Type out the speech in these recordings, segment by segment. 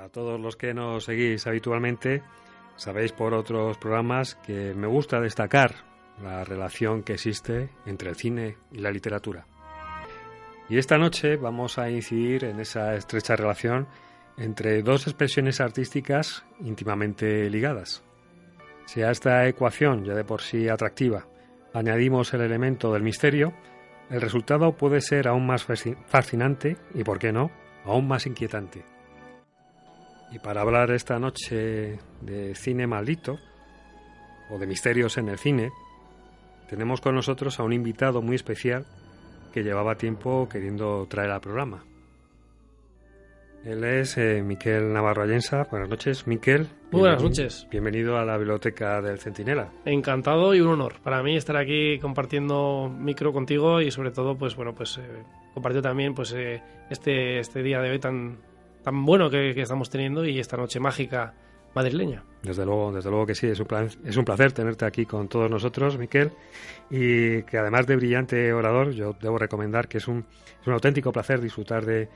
A todos los que nos seguís habitualmente, sabéis por otros programas que me gusta destacar la relación que existe entre el cine y la literatura. Y esta noche vamos a incidir en esa estrecha relación entre dos expresiones artísticas íntimamente ligadas. Si a esta ecuación, ya de por sí atractiva, añadimos el elemento del misterio, el resultado puede ser aún más fascinante y, por qué no, aún más inquietante. Y para hablar esta noche de cine maldito, o de misterios en el cine, tenemos con nosotros a un invitado muy especial que llevaba tiempo queriendo traer al programa. Él es Miquel Navarro Allensa. Buenas noches, Miquel. Muy buenas noches. Bienvenido a la Biblioteca del Centinela. Encantado y un honor para mí estar aquí compartiendo micro contigo y sobre todo, compartir también este día de hoy tan bueno que estamos teniendo y esta noche mágica madrileña. Desde luego que sí, es un placer tenerte aquí con todos nosotros, Miquel, y que además de brillante orador, yo debo recomendar que es un auténtico placer disfrutar de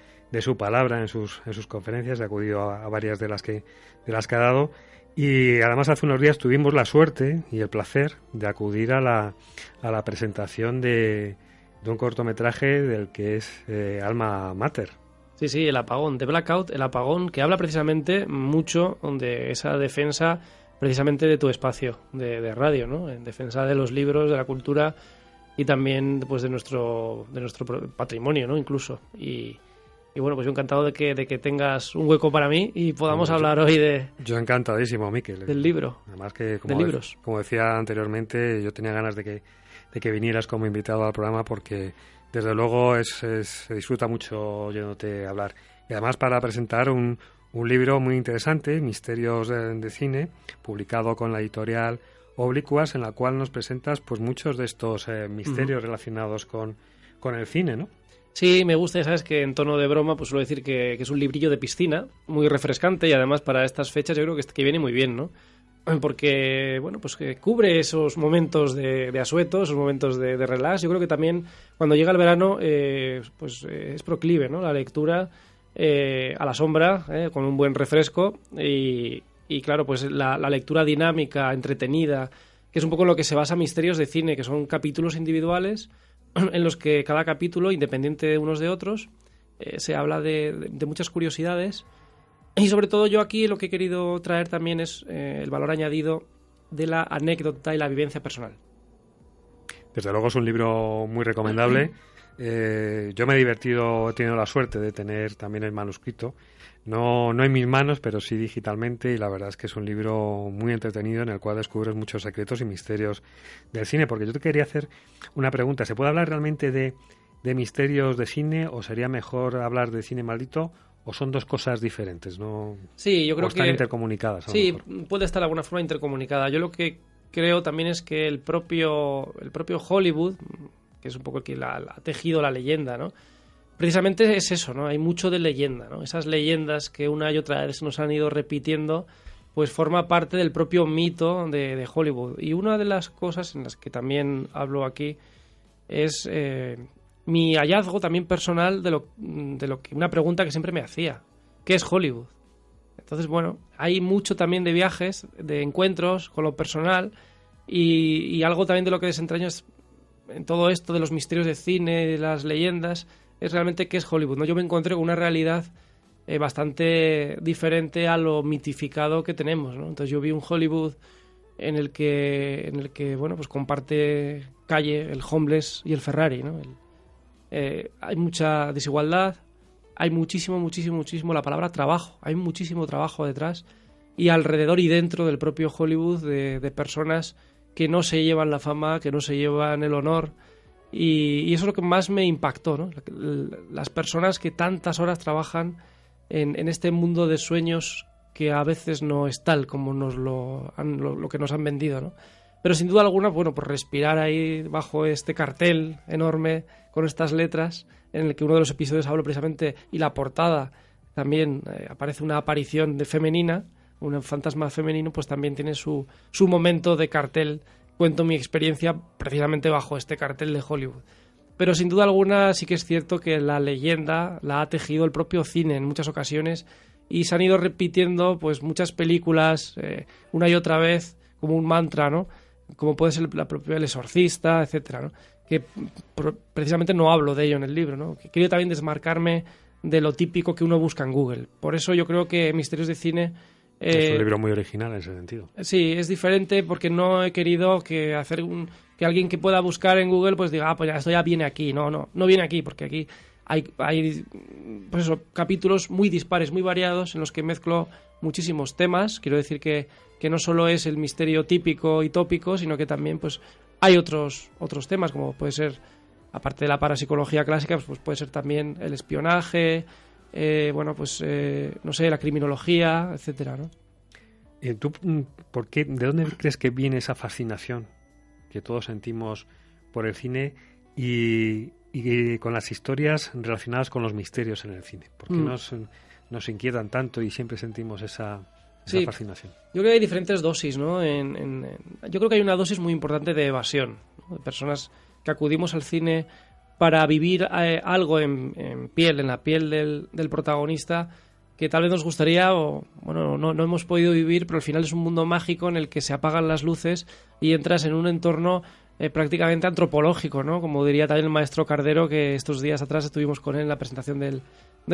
su palabra en sus conferencias. He acudido a varias de las que ha dado, y además hace unos días tuvimos la suerte y el placer de acudir a la presentación de un cortometraje del que es Alma Mater. Sí, el apagón, The Blackout, el apagón, que habla precisamente mucho de esa defensa precisamente de tu espacio de radio, ¿no? En defensa de los libros, de la cultura y también pues de nuestro patrimonio, ¿no? Incluso. Y bueno, pues yo encantado de que tengas un hueco para mí y podamos hablar hoy Yo encantadísimo, Miquel. Del libro. Además que, libros. Como decía anteriormente, yo tenía ganas de que vinieras como invitado al programa porque desde luego se disfruta mucho oyéndote hablar. Y además para presentar un libro muy interesante, Misterios de Cine, publicado con la editorial Oblicuas, en la cual nos presentas pues muchos de estos misterios relacionados con el cine, ¿no? Sí, me gusta, ya sabes que en tono de broma pues suelo decir que es un librillo de piscina, muy refrescante y además para estas fechas yo creo que viene muy bien, ¿no? Porque, bueno, pues que cubre esos momentos de asueto, esos momentos de relax. Yo creo que también cuando llega el verano es proclive, ¿no? La lectura a la sombra, con un buen refresco y claro, pues la lectura dinámica, entretenida, que es un poco en lo que se basa Misterios de Cine, que son capítulos individuales en los que cada capítulo, independiente de unos de otros, se habla de muchas curiosidades. Y sobre todo yo aquí lo que he querido traer también es el valor añadido de la anécdota y la vivencia personal. Desde luego es un libro muy recomendable. Yo me he divertido, he tenido la suerte de tener también el manuscrito. No en mis manos, pero sí digitalmente, y la verdad es que es un libro muy entretenido en el cual descubres muchos secretos y misterios del cine. Porque yo te quería hacer una pregunta. ¿Se puede hablar realmente de misterios de cine o sería mejor hablar de cine maldito? ¿O son dos cosas diferentes, no? Sí, yo creo que... están intercomunicadas. Sí, puede estar de alguna forma intercomunicada. Yo lo que creo también es que el propio Hollywood, que es un poco el que ha tejido la leyenda, ¿no? Precisamente es eso, ¿no? Hay mucho de leyenda, ¿no? Esas leyendas que una y otra vez nos han ido repitiendo, pues forma parte del propio mito de Hollywood. Y una de las cosas en las que también hablo aquí es... mi hallazgo también personal de lo que una pregunta que siempre me hacía: ¿qué es Hollywood? Entonces, bueno, hay mucho también de viajes, de encuentros con lo personal y algo también de lo que desentraño es en todo esto de los misterios de cine, de las leyendas, es realmente qué es Hollywood, ¿no? Yo me encontré con una realidad bastante diferente a lo mitificado que tenemos, ¿no? Entonces yo vi un Hollywood en el que bueno, pues comparte calle el homeless y el Ferrari, ¿no? Hay mucha desigualdad, hay muchísimo la palabra trabajo, hay muchísimo trabajo detrás y alrededor y dentro del propio Hollywood de personas que no se llevan la fama, que no se llevan el honor y eso es lo que más me impactó, ¿no? Las personas que tantas horas trabajan en este mundo de sueños que a veces no es tal como lo que nos han vendido, ¿no? Pero sin duda alguna, bueno, pues respirar ahí bajo este cartel enorme con estas letras, en el que uno de los episodios hablo precisamente, y la portada también aparece una aparición femenina, un fantasma femenino, pues también tiene su momento de cartel. Cuento mi experiencia precisamente bajo este cartel de Hollywood. Pero sin duda alguna sí que es cierto que la leyenda la ha tejido el propio cine en muchas ocasiones y se han ido repitiendo pues muchas películas una y otra vez como un mantra, ¿no? Como puede ser la propia El Exorcista, etcétera, ¿no? Que precisamente no hablo de ello en el libro, ¿no? Que quiero también desmarcarme de lo típico que uno busca en Google. Por eso yo creo que Misterios de Cine... es un libro muy original en ese sentido. Sí, es diferente porque no he querido que alguien que pueda buscar en Google pues diga, pues ya, esto ya viene aquí. No viene aquí, porque aquí hay pues eso, capítulos muy dispares, muy variados, en los que mezclo muchísimos temas. Quiero decir que no solo es el misterio típico y tópico, sino que también pues hay otros temas, como puede ser, aparte de la parapsicología clásica, pues puede ser también el espionaje, no sé, la criminología, etcétera, ¿no? ¿Tú de dónde crees que viene esa fascinación que todos sentimos por el cine y con las historias relacionadas con los misterios en el cine? ¿Por qué nos inquietan tanto y siempre sentimos esa fascinación? Yo creo que hay diferentes dosis, ¿no? Yo creo que hay una dosis muy importante de evasión, ¿no? De personas que acudimos al cine para vivir algo en la piel del protagonista, que tal vez nos gustaría o no hemos podido vivir, pero al final es un mundo mágico en el que se apagan las luces y entras en un entorno prácticamente antropológico, ¿no? Como diría también el maestro Cardero, que estos días atrás estuvimos con él en la presentación del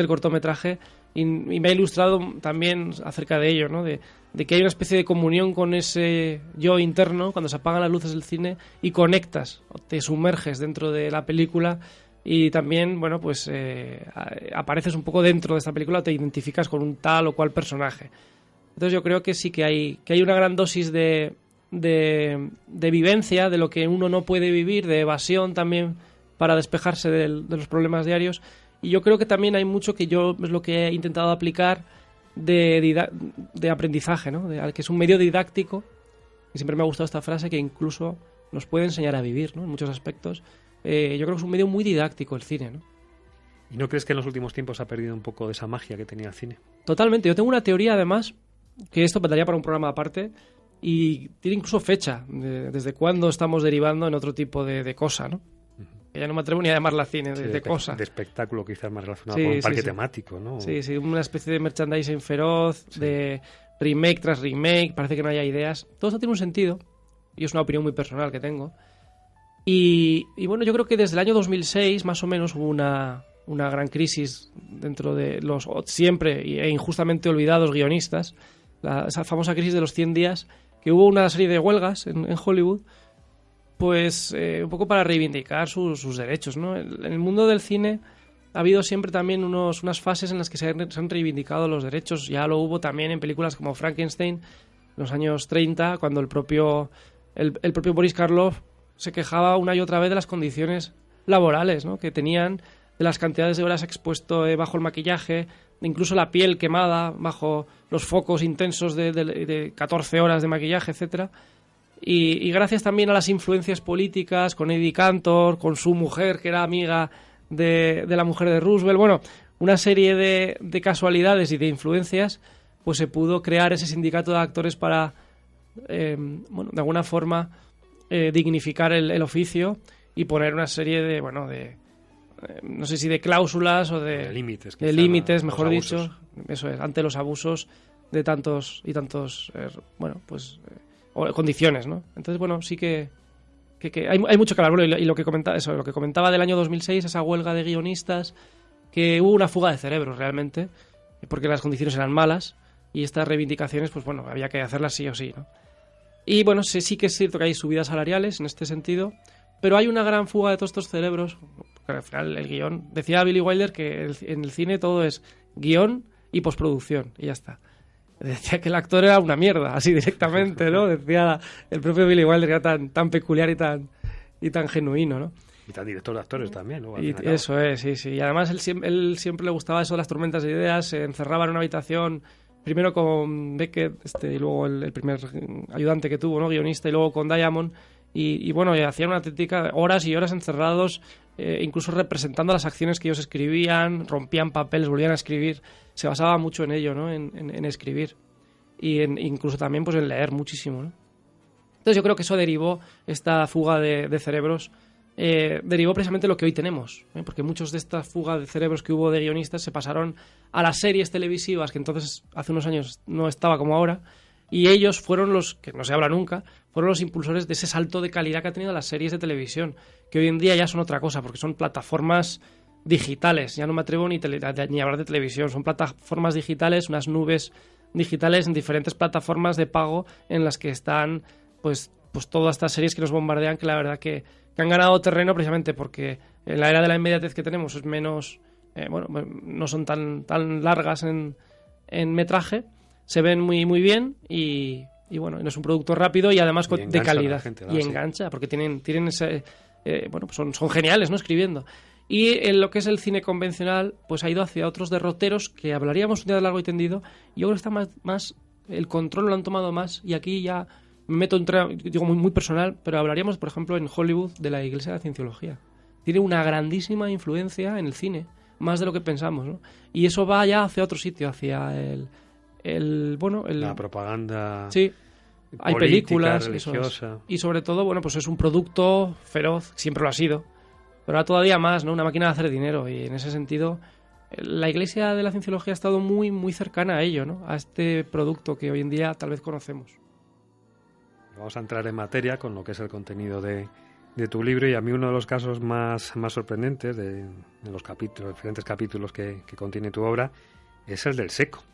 cortometraje y me ha ilustrado también acerca de ello, ¿no? De que hay una especie de comunión con ese yo interno cuando se apagan las luces del cine y conectas, o te sumerges dentro de la película y también, apareces un poco dentro de esta película o te identificas con un tal o cual personaje. Entonces yo creo que sí que hay una gran dosis de vivencia, de lo que uno no puede vivir, de evasión también para despejarse de los problemas diarios. Y yo creo que también hay mucho que yo es lo que he intentado aplicar de aprendizaje, ¿no? Que es un medio didáctico, y siempre me ha gustado esta frase, que incluso nos puede enseñar a vivir, ¿no? En muchos aspectos. Yo creo que es un medio muy didáctico el cine, ¿no? ¿Y no crees que en los últimos tiempos ha perdido un poco de esa magia que tenía el cine? Totalmente. Yo tengo una teoría, además, que esto daría para un programa aparte, y tiene incluso fecha, desde cuándo estamos derivando en otro tipo de cosa, ¿no? Ya no me atrevo ni a llamarla cine, de cosa. De espectáculo quizás más relacionado con un parque temático, ¿no? Sí, una especie de merchandising feroz, de remake tras remake, parece que no haya ideas. Todo esto tiene un sentido, y es una opinión muy personal que tengo. Y bueno, yo creo que desde el año 2006, más o menos, hubo una gran crisis dentro de los siempre e injustamente olvidados guionistas, esa famosa crisis de los 100 días, que hubo una serie de huelgas en Hollywood, pues un poco para reivindicar sus derechos, ¿no? En el mundo del cine ha habido siempre también unas fases en las que se han reivindicado los derechos. Ya lo hubo también en películas como Frankenstein, en los años 30, cuando el propio Boris Karloff se quejaba una y otra vez de las condiciones laborales, ¿no? Que tenían, de las cantidades de horas expuesto bajo el maquillaje, incluso la piel quemada bajo los focos intensos de 14 horas de maquillaje, etcétera. Y gracias también a las influencias políticas, con Eddie Cantor, con su mujer, que era amiga de la mujer de Roosevelt, bueno, una serie de casualidades y de influencias, pues se pudo crear ese sindicato de actores para, de alguna forma, dignificar el oficio y poner una serie de no sé si de cláusulas o de límites, mejor dicho, eso es, ante los abusos de tantos y tantos, condiciones, ¿no? Entonces, bueno, sí que hay mucho que hablar. Bueno, y lo que comentaba del año 2006, esa huelga de guionistas, que hubo una fuga de cerebros realmente, porque las condiciones eran malas y estas reivindicaciones, pues bueno, había que hacerlas sí o sí, ¿no? Y bueno, sí que es cierto que hay subidas salariales en este sentido, pero hay una gran fuga de todos estos cerebros, porque al final el guión, decía Billy Wilder que en el cine todo es guión y postproducción, y ya está. Decía que el actor era una mierda, así directamente, ¿no? Decía el propio Billy Wilder, que era tan peculiar y tan genuino, ¿no? Y tan director de actores también, ¿no? Y eso es, sí. Y además él siempre le gustaba eso de las tormentas de ideas, se encerraba en una habitación, primero con Beckett, y luego el primer ayudante que tuvo, ¿no? Guionista, y luego con Diamond, y bueno, hacían una técnica, horas y horas encerrados, incluso representando las acciones que ellos escribían, rompían papeles, volvían a escribir. Se basaba mucho en ello, ¿no? En escribir. Y incluso también pues en leer muchísimo, ¿no? Entonces yo creo que eso derivó esta fuga de cerebros derivó precisamente lo que hoy tenemos, porque muchos de estas fugas de cerebros que hubo de guionistas se pasaron a las series televisivas, que entonces hace unos años no estaba como ahora, y ellos fueron los, que no se habla nunca, fueron los impulsores de ese salto de calidad que ha tenido las series de televisión, que hoy en día ya son otra cosa, porque son plataformas digitales, ya no me atrevo ni a hablar de televisión, son plataformas digitales, unas nubes digitales en diferentes plataformas de pago en las que están pues todas estas series que nos bombardean, que la verdad que han ganado terreno precisamente porque en la era de la inmediatez que tenemos es menos, no son tan largas en metraje, se ven muy muy bien y bueno, es un producto rápido y además de calidad y engancha porque tienen ese, pues son geniales, ¿no? Escribiendo. Y en lo que es el cine convencional, pues ha ido hacia otros derroteros que hablaríamos un día de largo y tendido. Y yo creo que está más el control lo han tomado más. Y aquí ya me meto digo muy personal, pero hablaríamos, por ejemplo, en Hollywood de la Iglesia de la Cienciología. Tiene una grandísima influencia en el cine, más de lo que pensamos, ¿no? Y eso va ya hacia otro sitio, hacia la propaganda. Sí. Hay películas, religiosa. Y sobre todo, bueno, pues es un producto feroz, siempre lo ha sido. Pero ahora todavía más, ¿no? Una máquina de hacer dinero. Y en ese sentido, la Iglesia de la Cienciología ha estado muy, muy cercana a ello, ¿no? A este producto que hoy en día tal vez conocemos. Vamos a entrar en materia con lo que es el contenido de tu libro. Y a mí uno de los casos más sorprendentes de los diferentes capítulos que contiene tu obra es el del seco.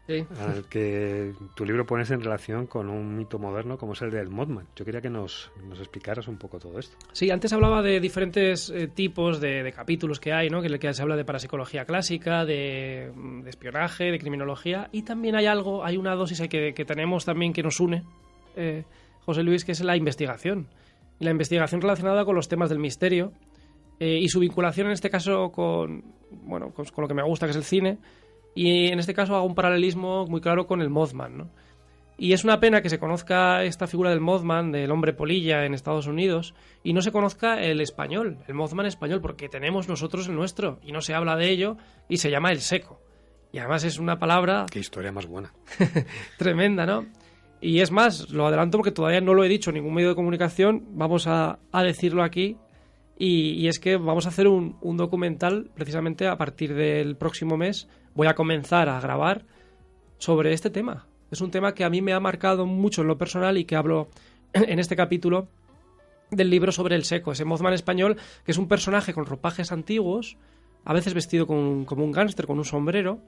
Sí. Al que tu libro pones en relación con un mito moderno como es el del Mothman. Yo quería que nos explicaras un poco todo esto. Sí, antes hablaba de diferentes tipos de capítulos que hay, ¿no? Que en el que se habla de parapsicología clásica, de espionaje, de criminología, y también hay una dosis que tenemos también que nos une, José Luis, que es la investigación. Y la investigación relacionada con los temas del misterio y su vinculación en este caso con lo que me gusta, que es el cine. Y en este caso hago un paralelismo muy claro con el Mothman, ¿no? Y es una pena que se conozca esta figura del Mothman, del hombre polilla en Estados Unidos, y no se conozca el español, el Mothman español, porque tenemos nosotros el nuestro, y no se habla de ello, y se llama el seco. Y además es una palabra... Qué historia más buena. Tremenda, ¿no? Y es más, lo adelanto porque todavía no lo he dicho en ningún medio de comunicación, vamos a decirlo aquí, y es que vamos a hacer un documental precisamente a partir del próximo mes. Voy a comenzar a grabar sobre este tema. Es un tema que a mí me ha marcado mucho en lo personal y que hablo en este capítulo del libro sobre el seco, ese Mothman español, que es un personaje con ropajes antiguos, a veces vestido como un gángster, con un sombrero,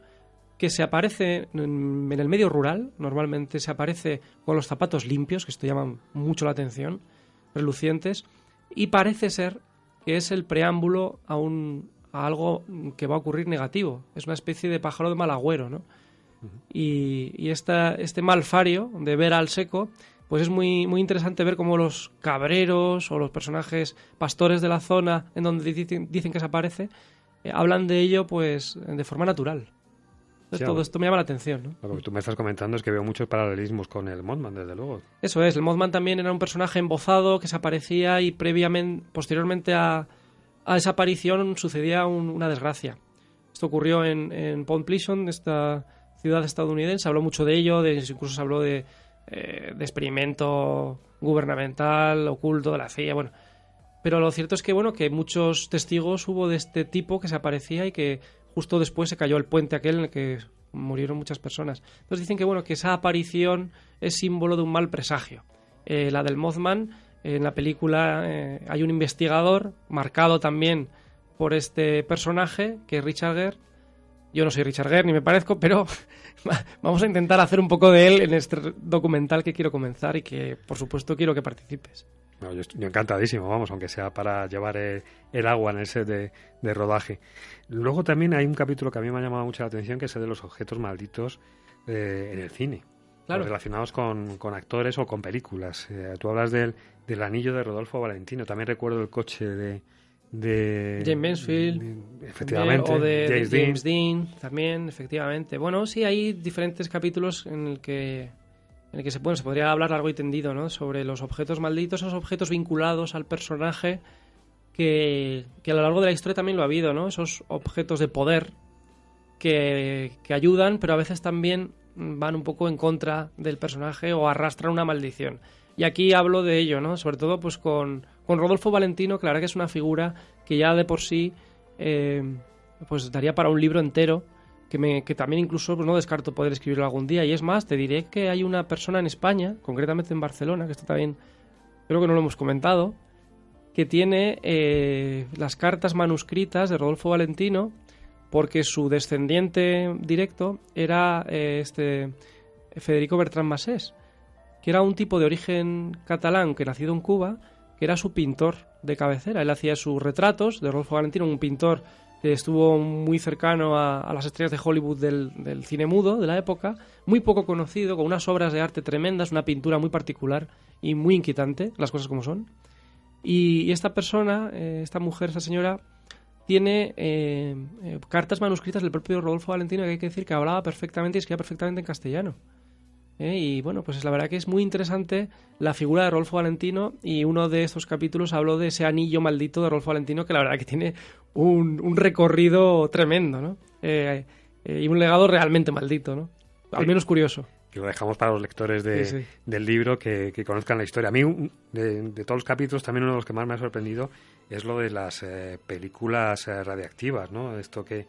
que se aparece en el medio rural. Normalmente se aparece con los zapatos limpios, que esto llama mucho la atención, relucientes, y parece ser que es el preámbulo a algo que va a ocurrir negativo. Es una especie de pájaro de mal agüero, ¿no? Uh-huh. Y este malfario de ver al seco, pues es muy, muy interesante ver cómo los cabreros o los personajes pastores de la zona en donde dicen que se aparece, hablan de ello pues de forma natural. Entonces, sí, todo esto me llama la atención, ¿no? Lo que tú me estás comentando es que veo muchos paralelismos con el Mothman, desde luego. Eso es, el Mothman también era un personaje embozado que se aparecía y posteriormente a esa aparición sucedía una desgracia. Esto ocurrió en Point Pleasant, esta ciudad estadounidense. Habló mucho de ello, incluso se habló de experimento gubernamental, oculto, de la CIA, bueno. Pero lo cierto es que, que muchos testigos hubo de este tipo que se aparecía y que justo después se cayó el puente aquel en el que murieron muchas personas. Entonces dicen que esa aparición es símbolo de un mal presagio. La del Mothman, en la película hay un investigador marcado también por este personaje, que es Richard Gere. Yo no soy Richard Gere, ni me parezco, pero vamos a intentar hacer un poco de él en este documental que quiero comenzar y que, por supuesto, quiero que participes. No, yo encantadísimo, aunque sea para llevar el agua en el set de rodaje. Luego también hay un capítulo que a mí me ha llamado mucho la atención, que es el de los objetos malditos en el cine. Claro. Relacionados con actores o con películas. Tú hablas del anillo de Rodolfo Valentino. También recuerdo el coche de James Mansfield, efectivamente, o de James Dean también, efectivamente. Bueno, sí, hay diferentes capítulos en el que se podría hablar largo y tendido, ¿no? Sobre los objetos malditos, esos objetos vinculados al personaje que a lo largo de la historia también lo ha habido, ¿no? Esos objetos de poder que ayudan, pero a veces también van un poco en contra del personaje o arrastran una maldición. Y aquí hablo de ello, ¿no? Sobre todo pues con con Rodolfo Valentino, que la verdad que es una figura que ya de por sí pues daría para un libro entero, que también incluso pues no descarto poder escribirlo algún día. Y es más, te diré que hay una persona en España, concretamente en Barcelona, que esto también creo que no lo hemos comentado, que tiene las cartas manuscritas de Rodolfo Valentino, porque su descendiente directo era Federico Bertrand Masés, que era un tipo de origen catalán que nacido en Cuba, que era su pintor de cabecera. Él hacía sus retratos de Rodolfo Valentino, un pintor que estuvo muy cercano a las estrellas de Hollywood del cine mudo de la época, muy poco conocido, con unas obras de arte tremendas, una pintura muy particular y muy inquietante, las cosas como son. Y esta persona, esta mujer, esta señora, tiene cartas manuscritas del propio Rodolfo Valentino, que hay que decir que hablaba perfectamente y escribía perfectamente en castellano. Y bueno, pues la verdad que es muy interesante la figura de Rodolfo Valentino, y uno de estos capítulos habló de ese anillo maldito de Rodolfo Valentino, que la verdad que tiene un recorrido tremendo, ¿no? Y un legado realmente maldito, ¿no? Al menos curioso. Que lo dejamos para los lectores del libro que conozcan la historia. A mí, de todos los capítulos, también uno de los que más me ha sorprendido es lo de las películas radiactivas, ¿no? Esto que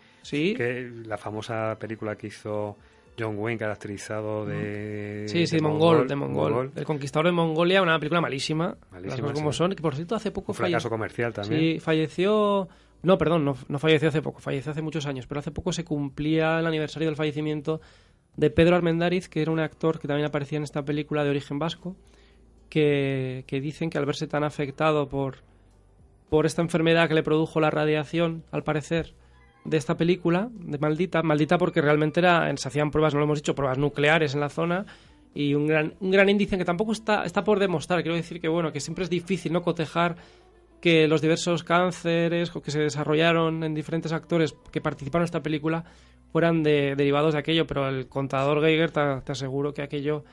la famosa película que hizo John Wayne, caracterizado de... de Mongol. El Conquistador de Mongolia, una película malísima. Las cosas como son, que por cierto hace poco... Un fracaso comercial también. Sí, falleció... No, perdón, no falleció hace poco, falleció hace muchos años, pero hace poco se cumplía el aniversario del fallecimiento de Pedro Armendáriz, que era un actor que también aparecía en esta película de origen vasco, que dicen que al verse tan afectado por esta enfermedad que le produjo la radiación, al parecer, de esta película, de maldita porque realmente se hacían pruebas, no lo hemos dicho, pruebas nucleares en la zona, y un gran índice que tampoco está por demostrar. Quiero decir que bueno, que siempre es difícil no cotejar que los diversos cánceres que se desarrollaron en diferentes actores que participaron en esta película fueran derivados de aquello, pero el contador Geiger te aseguro que aquello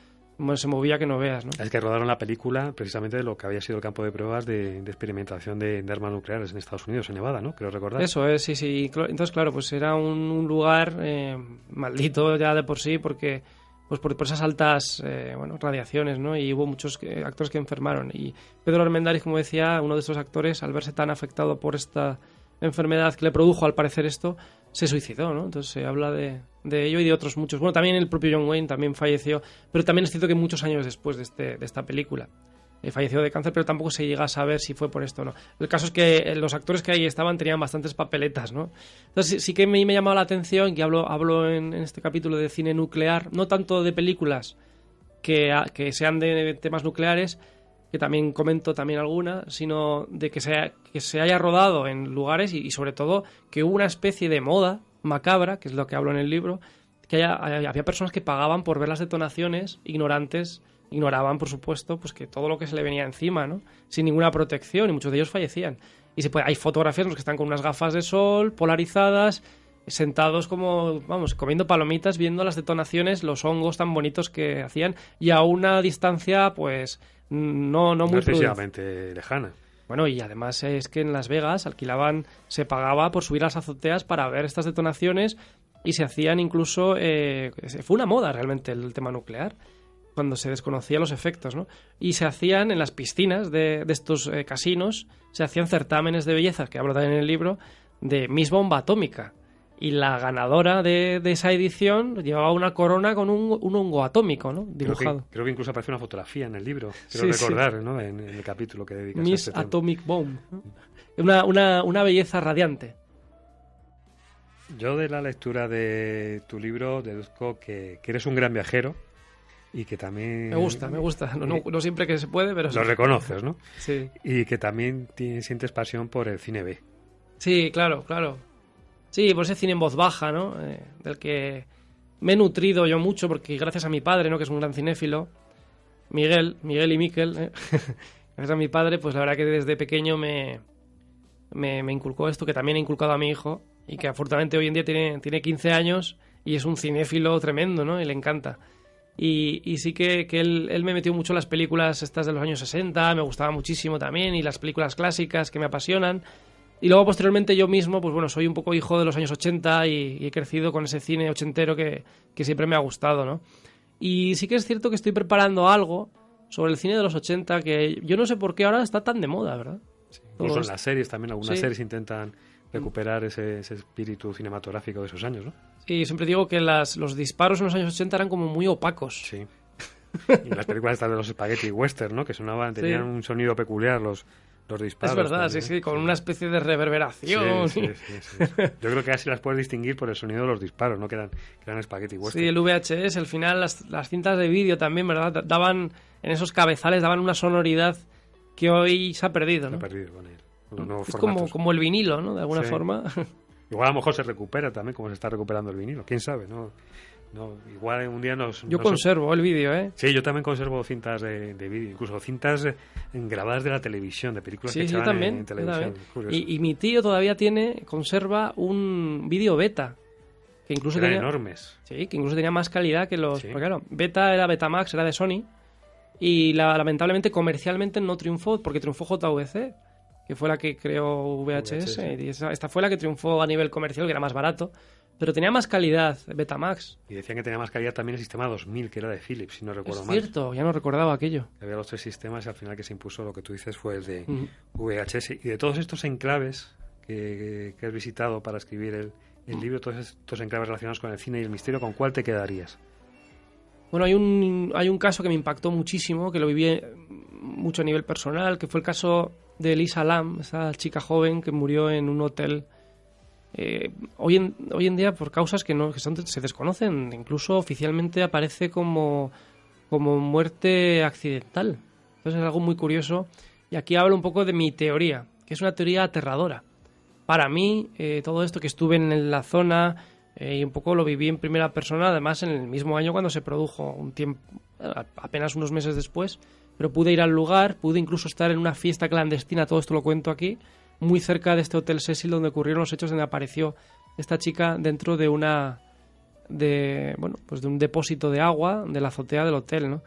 se movía que no veas, ¿no? Es que rodaron la película precisamente de lo que había sido el campo de pruebas de experimentación de armas nucleares en Estados Unidos, en Nevada, ¿no? Creo recordar. Eso es, sí. Entonces, claro, pues era un lugar maldito ya de por sí, porque pues por esas altas radiaciones, ¿no? Y hubo muchos actores que enfermaron. Y Pedro Armendáriz, como decía, uno de estos actores, al verse tan afectado por esta enfermedad que le produjo, al parecer, esto, se suicidó, ¿no? Entonces se habla de ello y de otros muchos. Bueno, también el propio John Wayne también falleció, pero también es cierto que muchos años después de esta película falleció de cáncer, pero tampoco se llega a saber si fue por esto o no. El caso es que los actores que ahí estaban tenían bastantes papeletas, ¿no? Entonces sí que me ha llamado la atención, y hablo en este capítulo de cine nuclear, no tanto de películas que sean de temas nucleares, que también comento también alguna, sino de que se haya rodado en lugares y sobre todo que hubo una especie de moda macabra, que es lo que hablo en el libro, que había personas que pagaban por ver las detonaciones, ignoraban, por supuesto, pues que todo lo que se le venía encima, ¿no? Sin ninguna protección, y muchos de ellos fallecían. Y hay fotografías en las que están con unas gafas de sol polarizadas, sentados comiendo palomitas, viendo las detonaciones, los hongos tan bonitos que hacían, y a una distancia, pues, no muy excesivamente lejana. Bueno, y además es que en Las Vegas se pagaba por subir a las azoteas para ver estas detonaciones, y se hacían incluso... fue una moda realmente el tema nuclear, cuando se desconocían los efectos, ¿no? Y se hacían en las piscinas de estos casinos, se hacían certámenes de belleza, que hablo también en el libro, de Miss Bomba Atómica. Y la ganadora de esa edición llevaba una corona con un hongo atómico, ¿no? Dibujado. Creo que incluso aparece una fotografía en el libro, recordar, ¿no? En el capítulo que dedicas Miss a este Atomic Bomb, ¿no? Una belleza radiante. Yo de la lectura de tu libro deduzco que eres un gran viajero y que también... Me gusta. No siempre que se puede, pero... Lo reconoces, ¿no? Sí. Y que también sientes pasión por el cine B. Sí, claro. Sí, por ese cine en voz baja, ¿no? Del que me he nutrido yo mucho, porque gracias a mi padre, ¿no? Que es un gran cinéfilo, Miguel y Miquel, gracias a mi padre, pues la verdad que desde pequeño me inculcó esto, que también he inculcado a mi hijo, y que afortunadamente hoy en día tiene 15 años y es un cinéfilo tremendo, ¿no? Y le encanta. Y sí que él me metió mucho en las películas estas de los años 60, me gustaba muchísimo también, y las películas clásicas que me apasionan. Y luego posteriormente yo mismo, pues bueno, soy un poco hijo de los años 80 y he crecido con ese cine ochentero que siempre me ha gustado, ¿no? Y sí que es cierto que estoy preparando algo sobre el cine de los 80 que yo no sé por qué ahora está tan de moda, ¿verdad? Sí, incluso en las series también, algunas Sí. series intentan recuperar ese espíritu cinematográfico de esos años, ¿no? Y siempre digo que los disparos en los años 80 eran como muy opacos. Sí. Y las películas estas de los spaghetti western, ¿no? Que sonaban, tenían Sí. un sonido peculiar los disparos. Es verdad, también, sí, con una especie de Sí, reverberación. sí. Yo creo que así las puedes distinguir por el sonido de los disparos, ¿no? Que eran spaghetti western. Sí, el VHS, al final las cintas de vídeo también, ¿verdad? Daban, en esos cabezales, daban una sonoridad que hoy se ha perdido, Se ¿no? ha perdido con los nuevos Es formatos. como el vinilo, ¿no? De alguna Sí. forma. Igual a lo mejor se recupera también, como se está recuperando el vinilo. ¿Quién sabe? No, igual un día Yo conservo el vídeo, ¿eh? Sí, yo también conservo cintas de vídeo, incluso cintas grabadas de la televisión, de películas que Sí, yo echaban también. en yo televisión. también. Curioso. Y mi tío todavía conserva un vídeo beta. Que incluso Eran tenía, enormes. sí, que incluso tenía más calidad que los... Sí. Porque claro, beta era Betamax, era de Sony. Y lamentablemente comercialmente no triunfó, porque triunfó JVC, que fue la que creó VHS. VHS. Y esta fue la que triunfó a nivel comercial, que era más barato. Pero tenía más calidad, Betamax. Y decían que tenía más calidad también el sistema 2000, que era de Philips, si no recuerdo Es mal. cierto, ya no recordaba aquello. Había los tres sistemas y al final que se impuso lo que tú dices fue el de Mm. VHS. Y de todos estos enclaves que has visitado para escribir el libro, todos estos enclaves relacionados con el cine y el misterio, ¿con cuál te quedarías? Bueno, hay un caso que me impactó muchísimo, que lo viví mucho a nivel personal, que fue el caso de Elisa Lam, esa chica joven que murió en un hotel. Hoy en día, por causas que se desconocen, incluso oficialmente aparece como muerte accidental. Entonces es algo muy curioso. Y aquí hablo un poco de mi teoría, que es una teoría aterradora. Para mí, todo esto que estuve en la zona y un poco lo viví en primera persona, además en el mismo año cuando se produjo, un tiempo, apenas unos meses después, pero pude ir al lugar, pude incluso estar en una fiesta clandestina, todo esto lo cuento aquí, muy cerca de este Hotel Cecil donde ocurrieron los hechos, donde apareció esta chica dentro de un depósito de agua de la azotea del hotel, ¿no?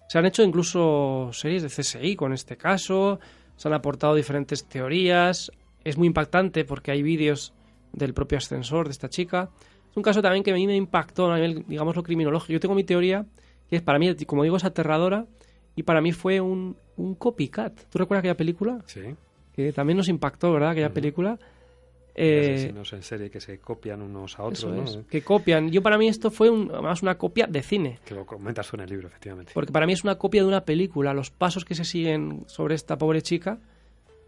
Se han hecho incluso series de CSI con este caso, se han aportado diferentes teorías, es muy impactante porque hay vídeos del propio ascensor de esta chica. Es un caso también que a mí me impactó a nivel, digamos, lo criminológico. Yo tengo mi teoría, que es para mí, como digo, es aterradora, y para mí fue un copycat. ¿Tú recuerdas aquella película? Sí. Que también nos impactó, ¿verdad? Aquella película. Asesinos en serie que se copian unos a otros, Eso ¿no? es, que copian. Yo para mí esto fue además una copia de cine. Que lo comentas tú en el libro, efectivamente. Porque para mí es una copia de una película. Los pasos que se siguen sobre esta pobre chica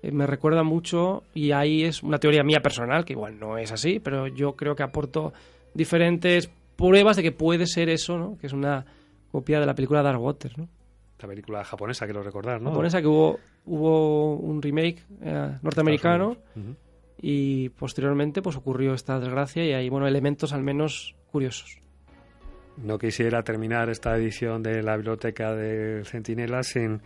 me recuerda mucho, y ahí es una teoría mía personal, que igual no es así, pero yo creo que aporto diferentes pruebas de que puede ser eso, ¿no? Que es una copia de la película Dark Waters, ¿no? Esta película japonesa, quiero recordar, ¿no? Japonesa, que hubo un remake norteamericano, Ujú. y posteriormente pues ocurrió esta desgracia, y hay, bueno, elementos al menos curiosos. No quisiera terminar esta edición de la Biblioteca del Centinela sin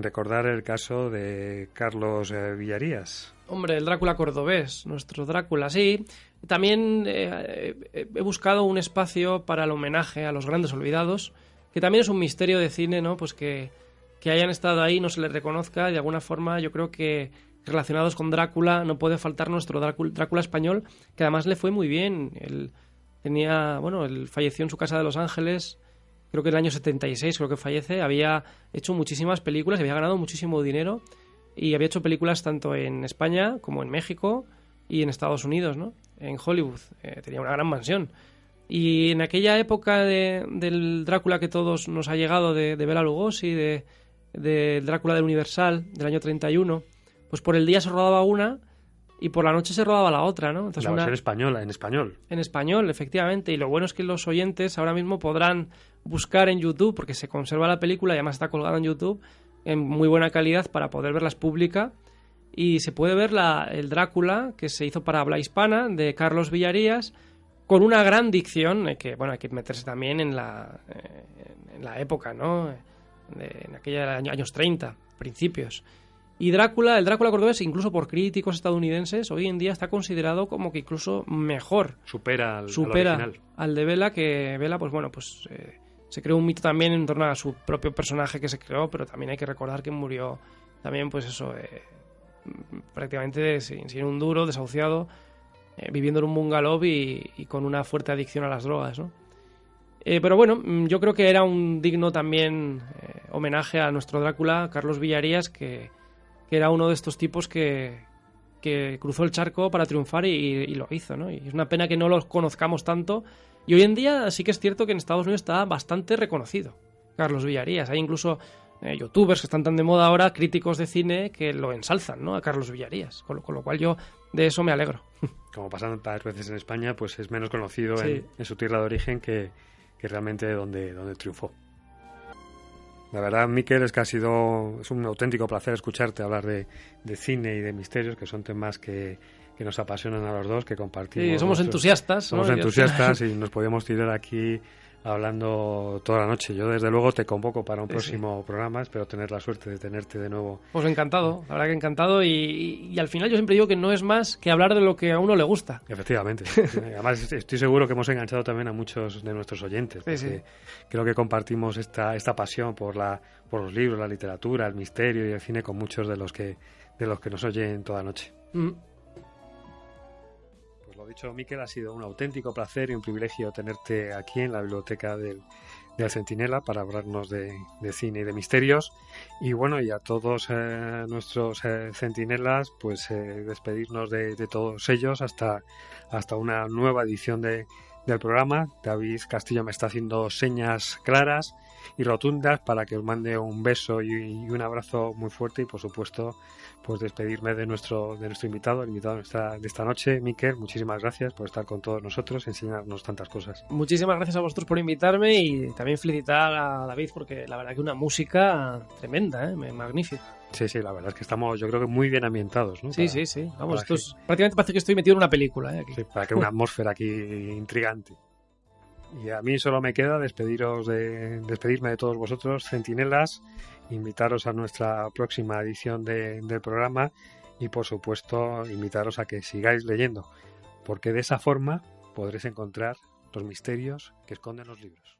recordar el caso de Carlos Villarías. Hombre, el Drácula cordobés, nuestro Drácula, sí. También he buscado un espacio para el homenaje a los grandes olvidados, que también es un misterio de cine, ¿no? Pues que hayan estado ahí, no se les reconozca. De alguna forma, yo creo que relacionados con Drácula no puede faltar nuestro Drácula español, que además le fue muy bien. Él falleció en su casa de Los Ángeles, creo que en el año 76, creo que fallece. Había hecho muchísimas películas, había ganado muchísimo dinero, y había hecho películas tanto en España como en México y en Estados Unidos, ¿no? En Hollywood. Tenía una gran mansión. Y en aquella época del Drácula que todos nos ha llegado, de Bela Lugosi, del Drácula del Universal, del año 31, pues por el día se rodaba una y por la noche se rodaba la otra, ¿no? Entonces La versión española, en español. En español, efectivamente. Y lo bueno es que los oyentes ahora mismo podrán buscar en YouTube, porque se conserva la película y además está colgada en YouTube en muy buena calidad para poder verlas pública. Y se puede ver el Drácula que se hizo para habla hispana, de Carlos Villarías, con una gran dicción, que bueno, hay que meterse también en la época, ¿no? En aquella años 30, principios. Y el Drácula cordobés, incluso por críticos estadounidenses, hoy en día está considerado como que incluso mejor. Supera al original. Al de Bela, que Bela, pues bueno, se creó un mito también en torno a su propio personaje que se creó, pero también hay que recordar que murió también, pues eso, prácticamente sin un duro, desahuciado, viviendo en un bungalow y con una fuerte adicción a las drogas, ¿no? Pero bueno, yo creo que era un digno también homenaje a nuestro Drácula, Carlos Villarías, que era uno de estos tipos que cruzó el charco para triunfar y lo hizo, ¿no? Y es una pena que no los conozcamos tanto. Y hoy en día sí que es cierto que en Estados Unidos está bastante reconocido Carlos Villarías. Hay incluso youtubers que están tan de moda ahora, críticos de cine, que lo ensalzan, ¿no?, a Carlos Villarías. Con lo cual yo de eso me alegro. Como pasa tantas veces en España, pues es menos conocido Sí. en su tierra de origen que realmente donde triunfó. La verdad, Miquel, es que es un auténtico placer escucharte hablar de cine y de misterios, que son temas que nos apasionan a los dos, que compartimos. Sí, somos entusiastas, ¿no? Somos entusiastas y nos podemos tirar aquí hablando toda la noche. Yo, desde luego, te convoco para un próximo programa. Espero tener la suerte de tenerte de nuevo. Pues encantado, la verdad que encantado. Y al final yo siempre digo que no es más que hablar de lo que a uno le gusta. Efectivamente. Además, estoy seguro que hemos enganchado también a muchos de nuestros oyentes. Sí. Creo que compartimos esta pasión por los libros, la literatura, el misterio y el cine con muchos de los que nos oyen toda la noche. Lo dicho, Miquel, ha sido un auténtico placer y un privilegio tenerte aquí en la biblioteca del Centinela para hablarnos de cine y de misterios. Y bueno, y a todos nuestros centinelas, pues despedirnos de todos ellos hasta una nueva edición del programa. David Castillo me está haciendo señas claras y rotundas para que os mande un beso y un abrazo muy fuerte, y por supuesto pues despedirme de nuestro invitado, el invitado de esta noche. Miquel, muchísimas gracias por estar con todos nosotros y enseñarnos tantas cosas. Muchísimas gracias a vosotros por invitarme, y también felicitar a David, porque la verdad que una música tremenda, magnífica. Sí, la verdad es que estamos, yo creo que muy bien ambientados, ¿no? Sí. Vamos, prácticamente parece que estoy metido en una película, aquí. Sí, para que una atmósfera aquí intrigante. Y a mí solo me queda despedirme de todos vosotros, centinelas, invitaros a nuestra próxima edición del programa y, por supuesto, invitaros a que sigáis leyendo, porque de esa forma podréis encontrar los misterios que esconden los libros.